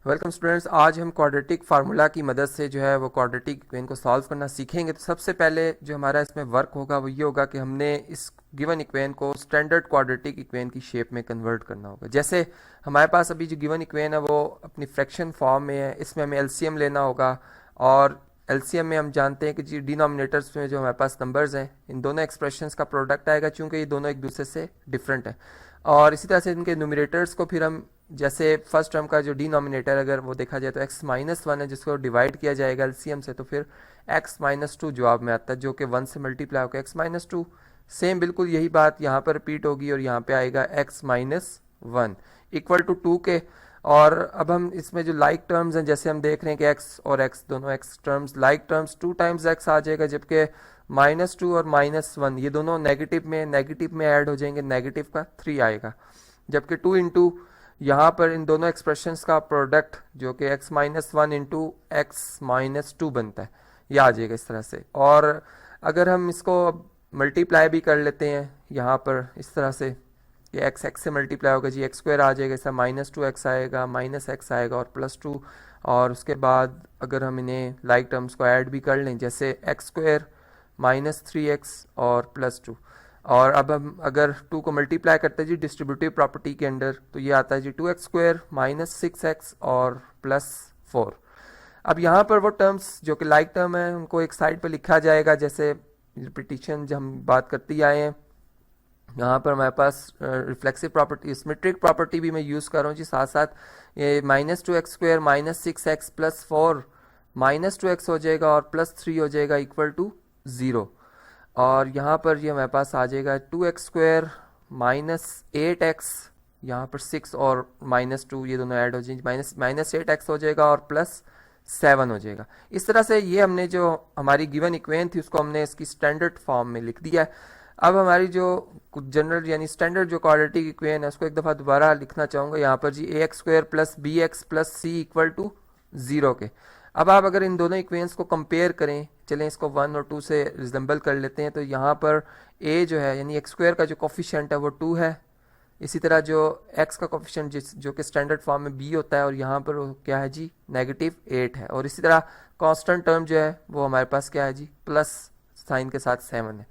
Welcome students. आज हम quadratic formula की मदद से जो है वो क्वाड्रेटिक इक्वेशन को सॉल्व करना सीखेंगे। तो सबसे पहले जो हमारा इसमें वर्क होगा वो ये होगा कि हमने इस गिवन इक्वेशन को स्टैंडर्ड क्वाड्रेटिक इक्वेशन की शेप में कन्वर्ट करना होगा। जैसे हमारे पास अभी जो गिवन इक्वेशन है वो अपनी फ्रैक्शन फॉर्म में है, इसमें हमें एलसीएम लेना होगा। और एलसीएम में हम जानते हैं कि जी डिनोमिनेटर्स में जो हमारे पास नंबर्स हैं, इन दोनों एक्सप्रेशंस का प्रोडक्ट आएगा, चूंकि ये दोनों एक दूसरे से डिफरेंट है। और इसी तरह से इनके न्यूमरेटर्स को फिर हम, जैसे फर्स्ट टर्म का जो डिनोमिनेटर अगर वो देखा जाए तो x-1 है, जिसको डिवाइड किया जाएगा एलसीएम से, तो फिर x-2 जवाब में आता है, जो कि 1 से मल्टीप्लाई होकर x-2। सेम बिल्कुल यही बात यहाँ पर रिपीट होगी और यहाँ पे आएगा x-1 इक्वल टू 2 के। और अब हम इसमें जो लाइक टर्म्स हैं, जैसे हम देख रहे हैं कि x और x दोनों x terms like terms 2 times x आ जाएगा, जबकि -2 और -1 ये दोनों नेगेटिव में ऐड हो जाएंगे, नेगेटिव का 3 आएगा, जबकि 2 इंटू यहाँ पर इन दोनों एक्सप्रेशंस का प्रोडक्ट जो कि x-1 इंटू x-2 बनता है, ये आ जाएगा इस तरह से। और अगर हम इसको मल्टीप्लाई भी कर लेते हैं यहाँ पर इस तरह से, ये x से मल्टीप्लाई होगा जी, x² आ जाएगा, ऐसा -2x आएगा, -x आएगा और +2। और उसके बाद अगर हम इन्हें लाइक टर्म्स को ऐड भी कर लें, जैसे x² -3x और +2। और अब हम अगर 2 को मल्टीप्लाई करते हैं जी डिस्ट्रीब्यूटिव प्रॉपर्टी के अंदर, तो ये आता है जी 2x² -6x और +4। अब यहाँ पर वो टर्म्स जो कि लाइक टर्म है उनको एक साइड पर लिखा जाएगा, जैसे रिपीटिशन जब हम बात करते ही आए हैं। यहाँ पर हमारे पास रिफ्लेक्सिव प्रॉपर्टी, सिमेट्रिक प्रॉपर्टी भी मैं यूज़ कर रहा हूँ जी साथ साथ। ये -2x² -6x +4 -2x हो जाएगा और +3 हो जाएगा इक्वल टू 0। और यहाँ पर ये हमारे पास आ जाएगा 2x² -8x, यहाँ पर 6 और -2 ये दोनों ऐड हो जाएंगे, -8x हो जाएगा और +7 हो जाएगा। इस तरह से ये हमने जो हमारी गिवन इक्वेशन थी उसको हमने इसकी स्टैंडर्ड फॉर्म में लिख दिया है। अब हमारी जो जनरल यानी स्टैंडर्ड जो क्वाड्रेटिक इक्वेशन है उसको एक दफ़ा दोबारा लिखना चाहूँगा यहाँ पर जी, ax² + bx + c equal to 0 के। अब आप अगर इन दोनों इक्वेशंस को कंपेयर करें, चलें इसको 1 और 2 से रिजेंबल कर लेते हैं, तो यहाँ पर a जो है यानी x² का जो कोफिशिएंट है वो 2 है। इसी तरह जो x का कोफिशिएंट जो कि स्टैंडर्ड फॉर्म में b होता है, और यहाँ पर वो क्या है जी -8 है। और इसी तरह कांस्टेंट टर्म जो है वो हमारे पास क्या है जी प्लस साइन के साथ 7 है।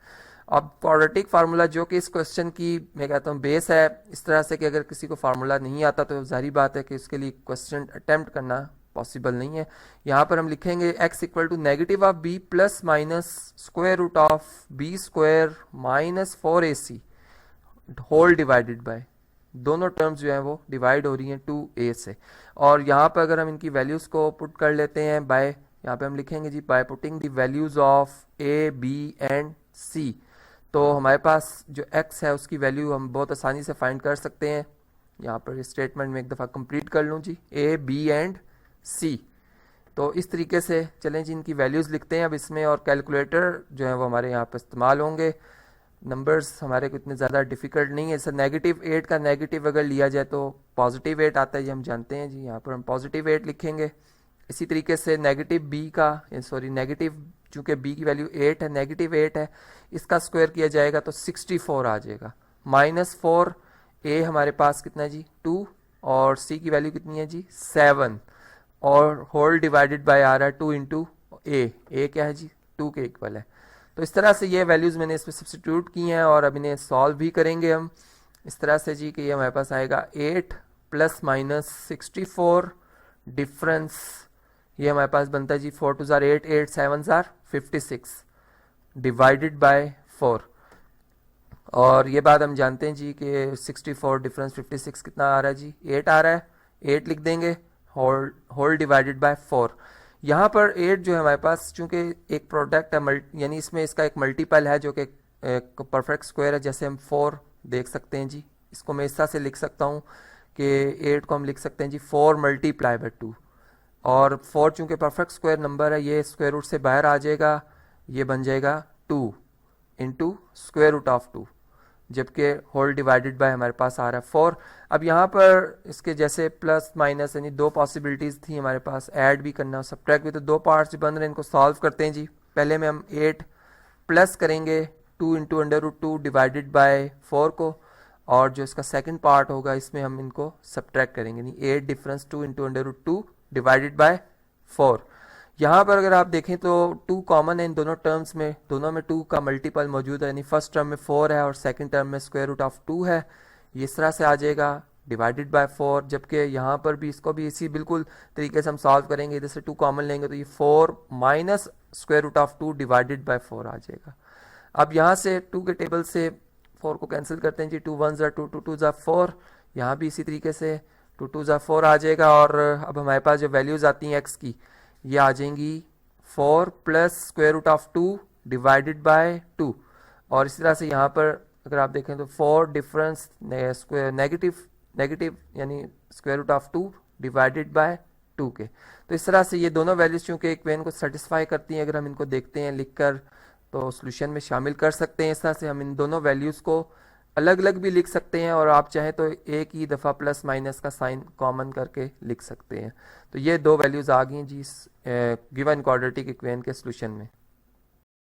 अब क्वाड्रेटिक फार्मूला जो कि इस क्वेश्चन की मैं कहता हूँ बेस है, इस तरह से कि अगर किसी को फार्मूला नहीं आता तो जाहिर बात है कि उसके लिए क्वेश्चन अटेम्प्ट करना पॉसिबल नहीं है। यहाँ पर हम लिखेंगे x equal to negative of b plus minus square root of b square -4ac whole divided by, दोनों टर्म्स जो हैं वो डिवाइड हो रही हैं 2a से। और यहाँ पर अगर हम इनकी वैल्यूज़ को पुट कर लेते हैं बाय, यहाँ पे हम लिखेंगे G by putting the values of a b and c, तो हमारे पास जो x है उसकी वैल्यू हम बहुत आसानी से फाइंड कर सकते हैं। यहाँ पर स्टेटमेंट में एक दफ़ा कंप्लीट कर लूँ जी, a b एंड c। तो इस तरीके से चलें जी इनकी वैल्यूज़ लिखते हैं अब इसमें, और कैलकुलेटर जो है वो हमारे यहाँ पर इस्तेमाल होंगे। नंबर्स हमारे को इतने ज़्यादा डिफ़िकल्ट नहीं है। जैसे -8 का नेगेटिव अगर लिया जाए तो +8 आता है, ये हम जानते हैं जी। यहाँ पर हम +8 लिखेंगे। इसी तरीके से नेगेटिव चूँकि b की वैल्यू 8 है, -8 है, इसका स्क्वायर किया जाएगा तो 64 आ जाएगा। -4 a हमारे पास कितना है जी 2, और c की वैल्यू कितनी है जी 7, और होल डिवाइडेड बाय आ रहा है 2 इंटू a क्या है जी 2 के इक्वल है। तो इस तरह से ये वैल्यूज़ मैंने इसमें सब्स्टिट्यूट की हैं और अब इन्हें सॉल्व भी करेंगे हम इस तरह से जी कि ये हमारे पास आएगा 8 ± 64 डिफरेंस, ये हमारे पास बनता है जी 4 2 8 8 7 56 डिवाइडेड बाय 4। और ये बात हम जानते हैं जी कि 64 डिफरेंस 56 कितना आ रहा है जी 8 आ रहा है, 8 लिख देंगे, होल डिवाइडेड बाय 4। यहाँ पर 8 जो है हमारे पास चूंकि एक प्रोडक्ट है, यानी इसमें इसका एक मल्टीपल है जो कि एक परफेक्ट स्क्वायर है, जैसे हम 4 देख सकते हैं जी। इसको मैं इस तरह से लिख सकता हूँ कि 8 को हम लिख सकते हैं जी 4 × 2, और 4 चूंकि परफेक्ट स्क्वायर नंबर है ये स्क्वायर रूट से बाहर आ जाएगा, ये बन जाएगा 2 इंटू स्क्वायर रूट ऑफ 2, जबकि होल डिवाइडेड बाय हमारे पास आ रहा है 4। अब यहाँ पर इसके जैसे प्लस माइनस यानी दो पॉसिबिलिटीज़ थी हमारे पास, ऐड भी करना सब्ट्रैक्ट भी, तो दो पार्ट्स बन रहे हैं, इनको सॉल्व करते हैं जी। पहले में हम 8 प्लस करेंगे 2 इंटू √2 डिवाइडेड बाय 4 को, और जो इसका सेकंड पार्ट होगा इसमें हम इनको सब्ट्रैक्ट करेंगे, नहीं 8 difference 2 into under root 2 divided by 4। यहाँ पर अगर आप देखें तो 2 कॉमन है इन दोनों टर्म्स में, दोनों में 2 का मल्टीपल मौजूद है, यानी फर्स्ट टर्म में 4 है और सेकंड टर्म में स्क्वायर रूट ऑफ 2 है, ये इस तरह से आ जाएगा डिवाइडेड बाय 4। जबकि यहाँ पर भी इसको भी इसी बिल्कुल तरीके से हम सॉल्व करेंगे, इधर से 2 कॉमन लेंगे तो ये 4 minus square root of 2 divided by 4 आ जाएगा। अब यहाँ से 2 के टेबल से 4 को कैंसिल करते हैं जी, 2 1 2 2 2 4, यहाँ भी इसी तरीके से 2 2 4 आ जाएगा। और अब हमारे पास जो वैल्यूज आती हैं एक्स की, ये आ जाएंगी 4 plus square root of 2 divided by 2। और इसी तरह से यहाँ पर अगर आप देखें तो 4 डिफरेंस नेगेटिव यानी square root of 2 divided by 2 के। तो इस तरह से ये दोनों वैल्यूज चूंकि इक्वेशन को सेटिस्फाई करती हैं, अगर हम इनको देखते हैं लिखकर तो सॉल्यूशन में शामिल कर सकते हैं। इस तरह से हम इन दोनों वैल्यूज को अलग अलग भी लिख सकते हैं और आप चाहें तो एक ही दफ़ा प्लस माइनस का साइन कॉमन करके लिख सकते हैं। तो ये दो वैल्यूज आ गई जी इस गिवन क्वाड्रेटिक इक्वेशन के सॉल्यूशन में।